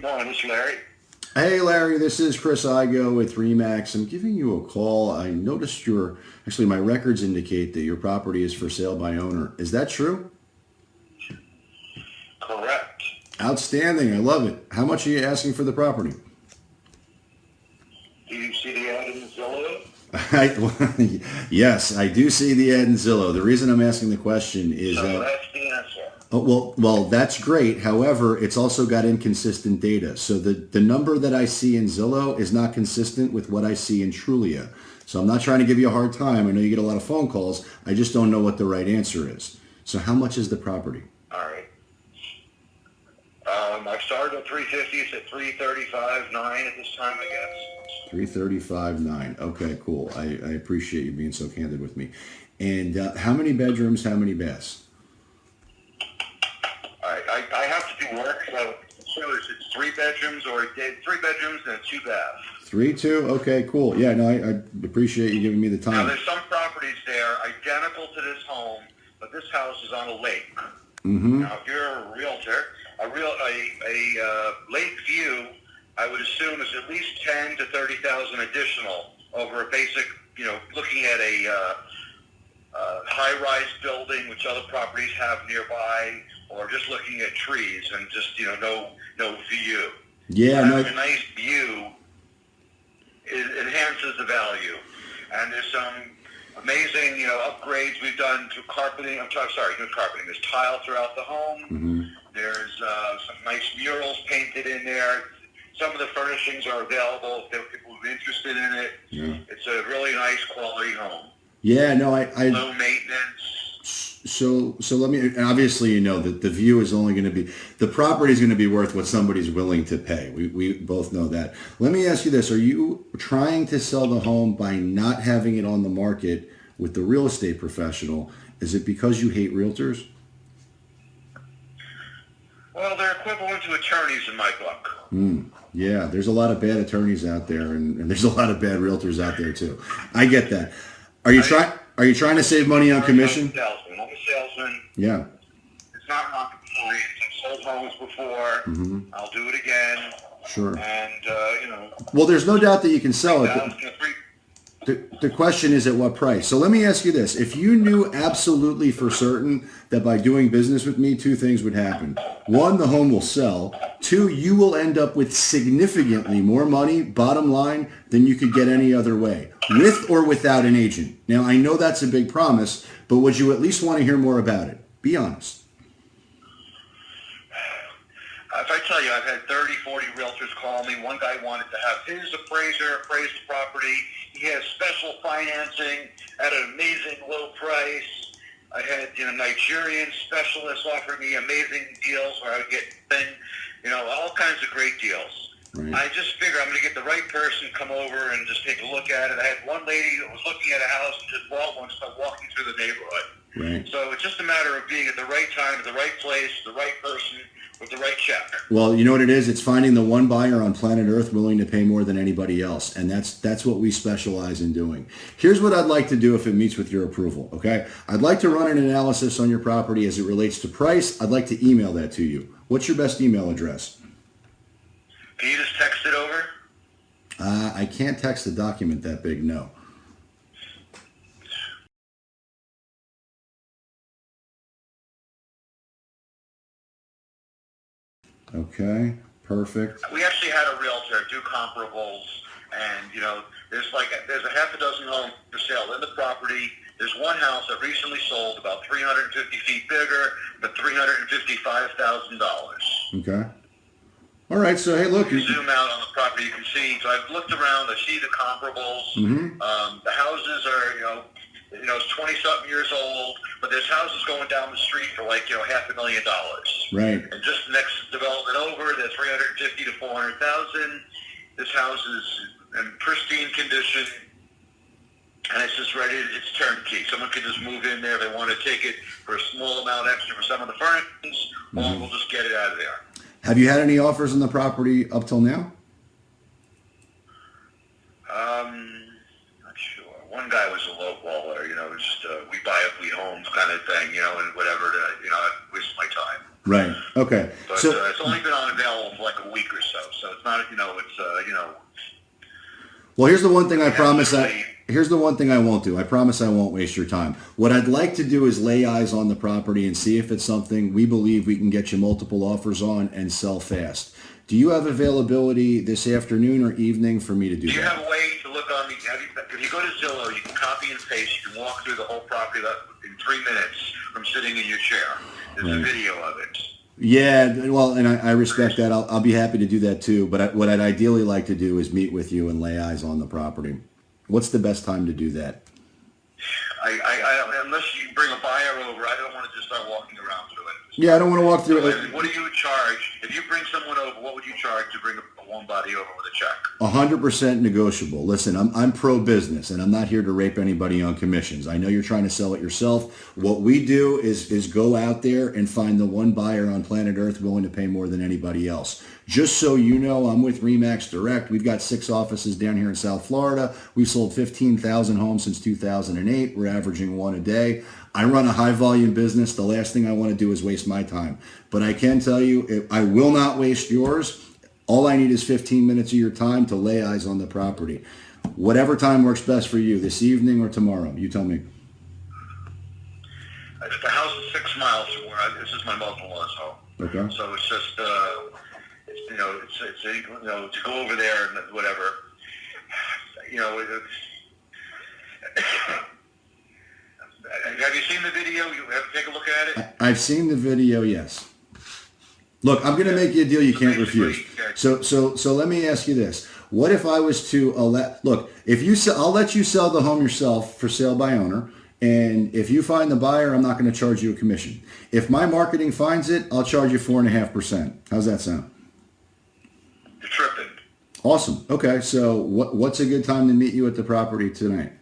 Morning, this is Larry. Hey Larry, this is Chris Igoe with Remax. I'm giving you a call. I noticed my records indicate that your property is for sale by owner. Is that true? Correct. Outstanding. I love it. How much are you asking for the property? Do you see the ad in Zillow? Yes, I do see the ad in Zillow. The reason I'm asking the question is So that's the answer. well, that's great. However, it's also got inconsistent data. So the number that I see in Zillow is not consistent with what I see in Trulia. So I'm not trying to give you a hard time. I know you get a lot of phone calls. I just don't know what the right answer is. So how much is the property? All right. I started at 350. It's at 335.9 at this time, I guess. 335.9. Okay, cool. I appreciate you being so candid with me. And how many bedrooms? How many baths? All right. I have to do work, so it's 3 bedrooms or 3 bedrooms and 2 baths. 3-2. Okay, cool. Yeah, no, I appreciate you giving me the time. Now, there's some properties there identical to this home, but this house is on a lake. Mm-hmm. Now, if you're a realtor, a lake view, I would assume is at least 10 to 30,000 additional over a basic, looking at a high-rise building, which other properties have nearby, or just looking at trees and just, no view. Yeah, Having a nice view enhances the value. And there's some amazing, upgrades we've done to carpeting. New carpeting. There's tile throughout the home. Mm-hmm. There's some nice murals painted in there. Some of the furnishings are available if there are people who are interested in it. Yeah. It's a really nice quality home. Yeah, no, Low maintenance. So let me, and obviously that the view is only going to be, the property is going to be worth what somebody's willing to pay. We both know that. Let me ask you this. Are you trying to sell the home by not having it on the market with the real estate professional? Is it because you hate realtors? Well, they're equivalent to attorneys in my book. Yeah, there's a lot of bad attorneys out there, and there's a lot of bad realtors out there too. I get that. Are you trying to save money on commission? I'm a salesman. Yeah. It's not rocket science. I've sold homes before. Mm-hmm. I'll do it again. Sure. And Well, there's no doubt that you can sell it. The question is at what price. So let me ask you this. If you knew absolutely for certain that by doing business with me, 2 things would happen. 1, the home will sell. 2, you will end up with significantly more money, bottom line, than you could get any other way, with or without an agent. Now, I know that's a big promise, but would you at least want to hear more about it? Be honest. if I tell you, I've had 30, 40 realtors call me. One guy wanted to have his appraiser appraise the property. He has special financing at an amazing low price. I had Nigerian specialists offer me amazing deals where I would get all kinds of great deals. Right. I just figure I'm going to get the right person, come over and just take a look at it. I had one lady that was looking at a house and just bought one, started walking through the neighborhood. Right. So it's just a matter of being at the right time, at the right place, the right person, with the right check. Well, you know what it is? It's finding the one buyer on planet Earth willing to pay more than anybody else. And that's what we specialize in doing. Here's what I'd like to do if it meets with your approval, okay? I'd like to run an analysis on your property as it relates to price. I'd like to email that to you. What's your best email address? Can you just text it over? I can't text a document that big, no. Okay, perfect. We actually had a realtor do comparables, and there's a half a dozen homes for sale in the property. There's one house that recently sold about 350 feet bigger, but $355,000. Okay. All right, so hey, look. If you zoom out on the property, you can see. So I've looked around. I see the comparables. Mm-hmm. The houses are, it's 20-something years old, but there's houses going down the street for $500,000. Right. And just the next development over, there's 350 to 400,000. This house is in pristine condition, and it's just ready. It's turnkey. Someone can just move in there. They want to take it for a small amount extra for some of the furnishings, or we'll just get it out of there. Have you had any offers on the property up till now? Not sure. One guy was a lowballer, just we buy up, we homes kind of thing, and whatever to, waste my time. Right. Okay. But So it's only been on available for like a week or so. So it's not, Well, here's the one thing I promise here's the one thing I won't do. I promise I won't waste your time. What I'd like to do is lay eyes on the property and see if it's something we believe we can get you multiple offers on and sell fast. Do you have availability this afternoon or evening for me to do that? Do you have a way to look on if you go to Zillow, you can copy and paste, you can walk through the whole property in 3 minutes from sitting in your chair. There's a video of it. Yeah, well, and I respect that. I'll be happy to do that too. But what I'd ideally like to do is meet with you and lay eyes on the property. What's the best time to do that? Unless you bring a buyer over, I don't want to just start walking around through it. Yeah, I don't want to walk through it. What do you charge? If you bring someone over, what would you charge to bring a one body over with a check? 100% negotiable. Listen, I'm pro-business, and I'm not here to rape anybody on commissions. I know you're trying to sell it yourself. What we do is go out there and find the one buyer on planet Earth willing to pay more than anybody else. Just so you know, I'm with RE/MAX Direct. We've got 6 offices down here in South Florida. We've sold 15,000 homes since 2008. We're averaging 1 a day. I run a high-volume business. The last thing I want to do is waste my time. But I can tell you, I will not waste yours. All I need is 15 minutes of your time to lay eyes on the property. Whatever time works best for you, this evening or tomorrow. You tell me. The house is 6 miles from where this is my mother-in-law's home. Okay. So it's just, to go over there and whatever. Have you seen the video? You have to take a look at it? I've seen the video, yes. Look, I'm going to make you a deal you can't refuse. So let me ask you this. What if I was to look, if you sell, I'll let you sell the home yourself for sale by owner. And if you find the buyer, I'm not going to charge you a commission. If my marketing finds it, I'll charge you 4.5%. How's that sound? You're tripping. Awesome. Okay. So what's a good time to meet you at the property tonight?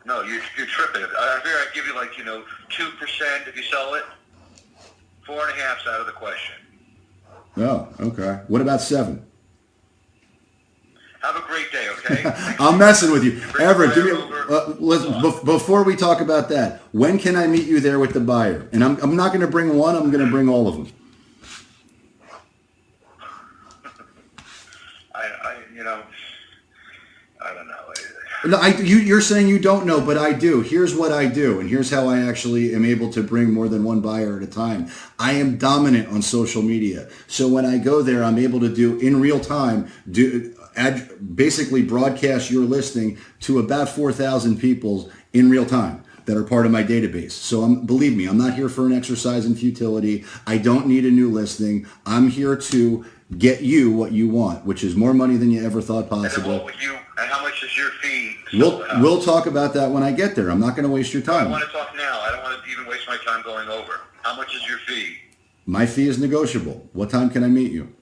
No, you're tripping. I figure I'd give you 2% if you sell it. 4.5's out of the question. Oh, okay. What about 7? Have a great day, okay? I'm messing with you. Everett, give me, before we talk about that, when can I meet you there with the buyer? And I'm not going to bring one, I'm going to bring all of them. I don't know. No, you're saying you don't know, but I do. Here's what I do, and here's how I actually am able to bring more than one buyer at a time. I am dominant on social media. So when I go there, I'm able to do, in real time, basically broadcast your listing to about 4,000 people in real time that are part of my database. So believe me, I'm not here for an exercise in futility. I don't need a new listing. I'm here to get you what you want, which is more money than you ever thought possible. And how much is your fee? We'll talk about that when I get there. I'm not going to waste your time. I want to talk now. I don't want to even waste my time going over. How much is your fee? My fee is negotiable. What time can I meet you?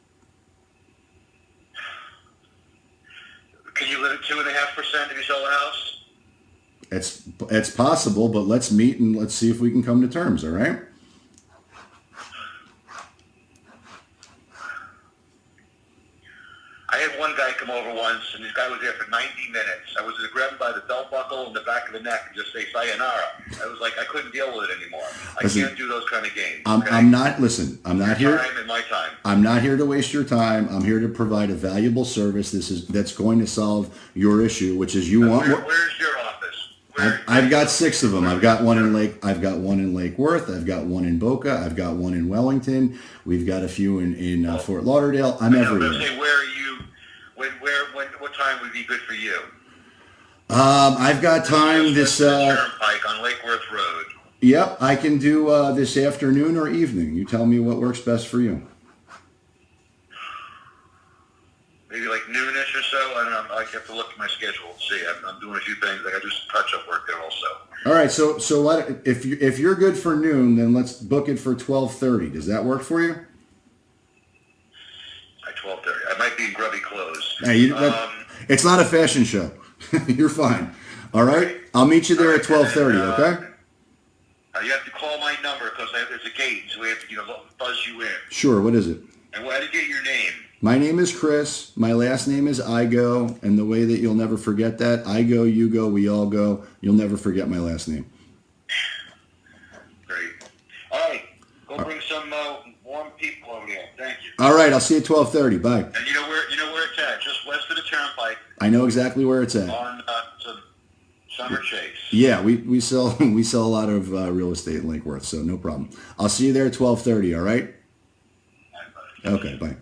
Can you live at 2.5% if you sell the house? It's possible, but let's meet and let's see if we can come to terms, all right? I had one guy come over once, and this guy was there for 90 minutes. I was going to grab him by the belt buckle and the back of the neck and just say sayonara. I was like, I couldn't deal with it anymore. Can't do those kind of games. Okay? I'm not here. Time and my time. I'm not here to waste your time. I'm here to provide a valuable service. That's going to solve your issue, which is Where's your office? I've got 6 of them. I've got one in Lake Worth. I've got one in Boca. I've got one in Wellington. We've got a few in Fort Lauderdale. I'm everywhere. Where are you? What time would be good for you? I've got time this Turnpike on Lake Worth Road. Yep, I can do this afternoon or evening. You tell me what works best for you. Maybe like noonish or so. I don't know. I have to look at my schedule and see. I'm doing a few things. I do some touch-up work there also. All right. So what, if you're good for noon, then let's book it for 12:30. Does that work for you? At 12:30. I might be in grubby clothes. Hey, it's not a fashion show. You're fine. All right. I'll meet you there at 12:30. Okay. You have to call my number because there's a gate, so we have to buzz you in. Sure. What is it? And how to get your name? My name is Chris. My last name is Igoe, and the way that you'll never forget that, I go, you go, we all go. You'll never forget my last name. Great. All right. Go bring some warm people over here. Thank you. All right, I'll see you at 12:30. Bye. And you know where it's at, just west of the Turnpike I know exactly where it's at. on Summer Chase. Yeah, we sell a lot of real estate in Lake Worth, so no problem. I'll see you there at 12:30. All right. Okay. Bye.